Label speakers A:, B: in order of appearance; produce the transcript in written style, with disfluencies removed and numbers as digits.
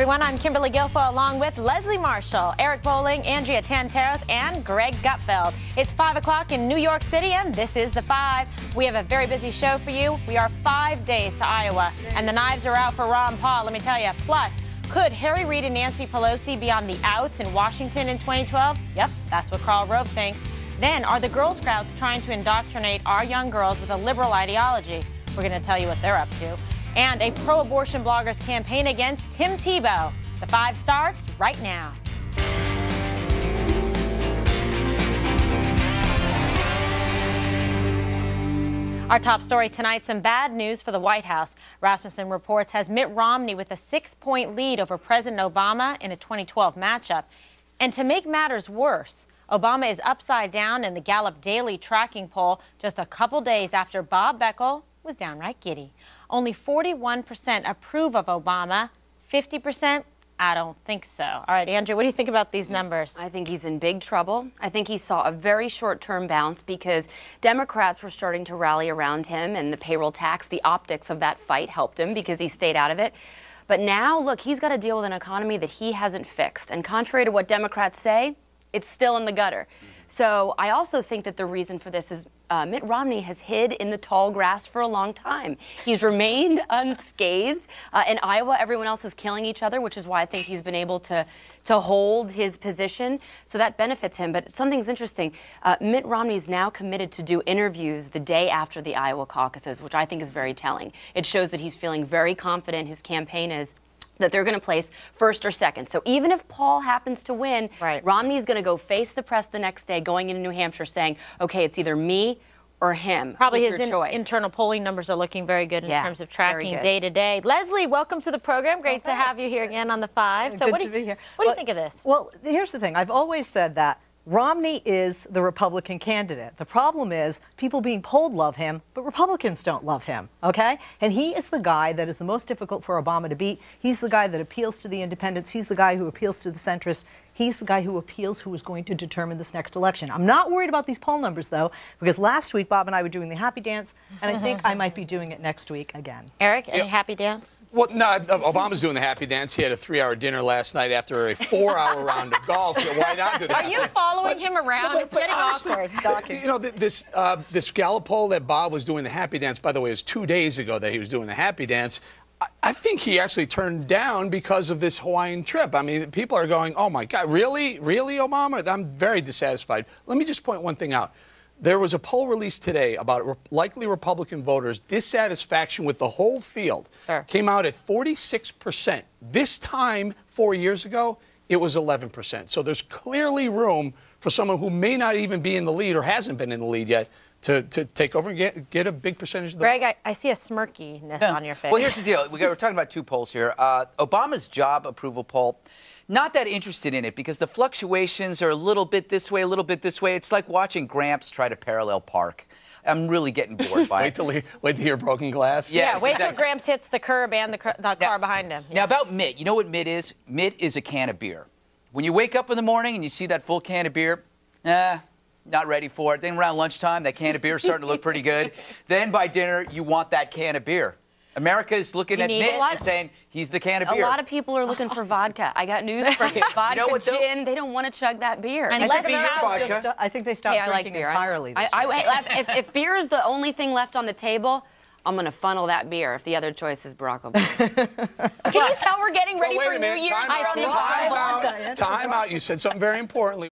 A: everyone. I'm Kimberly Guilfoyle along with Leslie Marshall, Eric Bowling, Andrea Tanteros, and Greg Gutfeld. It's 5 o'clock in New York City, and this is The Five. We have a very busy show for you. We are 5 days to Iowa, and the knives are out for Ron Paul, let me tell you. Plus, could Harry Reid and Nancy Pelosi be on the outs in Washington in 2012? Yep, that's what Karl Rove thinks. Then, are the Girl Scouts trying to indoctrinate our young girls with a liberal ideology? We're going to tell you what they're up to. And a pro-abortion blogger's campaign against Tim Tebow. The Five starts right now. Our top story tonight, some bad news for the White House. Rasmussen reports has Mitt Romney with a 6-point lead over President Obama in a 2012 matchup. And to make matters worse, Obama is upside down in the Gallup Daily tracking poll just a couple days after Bob Beckel was downright giddy. Only 41% approve of Obama, 50%, I don't think so. All right, Andrew, what do you think about these numbers?
B: I think he's in big trouble. I think he saw a very short-term bounce because Democrats were starting to rally around him, and the payroll tax, the optics of that fight helped him because he stayed out of it. But now, look, he's got to deal with an economy that he hasn't fixed. And contrary to what Democrats say, it's still in the gutter. So I also think that the reason for this is Mitt Romney has hid in the tall grass for a long time. He's remained unscathed. In Iowa, everyone else is killing each other, which is why I think he's been able to hold his position. So that benefits him. But something's interesting. Mitt Romney is now committed to do interviews the day after the Iowa caucuses, which I think is very telling. It shows that he's feeling very confident. His campaign is that they're going to place first or second. So even if Paul happens to win, Romney's going to go face the press the next day going into New Hampshire saying, okay, it's either me or him.
A: Probably his internal polling numbers are looking very good in terms of tracking day to day. Leslie, welcome to the program. Great to have you here again on The Five. So what do you think of this?
C: Well, here's the thing. I've always said that Romney is the Republican candidate. The problem is people being polled love him, but Republicans don't love him, okay? And he is the guy that is the most difficult for Obama to beat. He's the guy that appeals to the independents. He's the guy who appeals to the centrists. He's the guy who appeals who is going to determine this next election. I'm not worried about these poll numbers, though, because last week Bob and I were doing the happy dance, and I think I might be doing it next week again.
A: Eric, any happy dance?
D: Well, no, Obama's doing the happy dance. He had a 3-hour dinner last night after a 4-hour round of golf. So why not do that?
A: Are you following him around? It's getting awkward.
D: You know, this Gallup poll that Bob was doing the happy dance, by the way, it was 2 days ago that he was doing the happy dance. I think he actually turned down because of this Hawaiian trip. I mean, people are going, oh, my God, really? Really, Obama? I'm very dissatisfied. Let me just point one thing out. There was a poll released today about likely Republican voters' dissatisfaction with the whole field. Came out at 46%. This time, 4 years ago, it was 11%. So there's clearly room for someone who may not even be in the lead or hasn't been in the lead yet to take over and get a big percentage of the vote.
A: Greg, I see a smirkiness on your face.
E: Well, here's the deal. We're talking about two polls here. Obama's job approval poll, not that interested in it because the fluctuations are a little bit this way, a little bit this way. It's like watching Gramps try to parallel park. I'm really getting bored by it.
D: Wait till hear broken glass.
A: Yes, wait till Gramps hits the curb and the car behind him.
E: Now, about Mitt, you know what Mitt is? Mitt is a can of beer. When you wake up in the morning and you see that full can of beer, not ready for it. Then around lunchtime, that can of beer is starting to look pretty good. Then by dinner, you want that can of beer. America is looking at Mitt and saying he's the can of beer.
B: A lot of people are looking for vodka. I got news for you. Vodka, you know what, gin, they don't want to chug that beer.
C: And I think they stopped drinking entirely.
B: If beer is the only thing left on the table, I'm going to funnel that beer if the other choice is Barack Obama. Can you tell we're getting ready for New Year's?
D: Time out. You said something very important.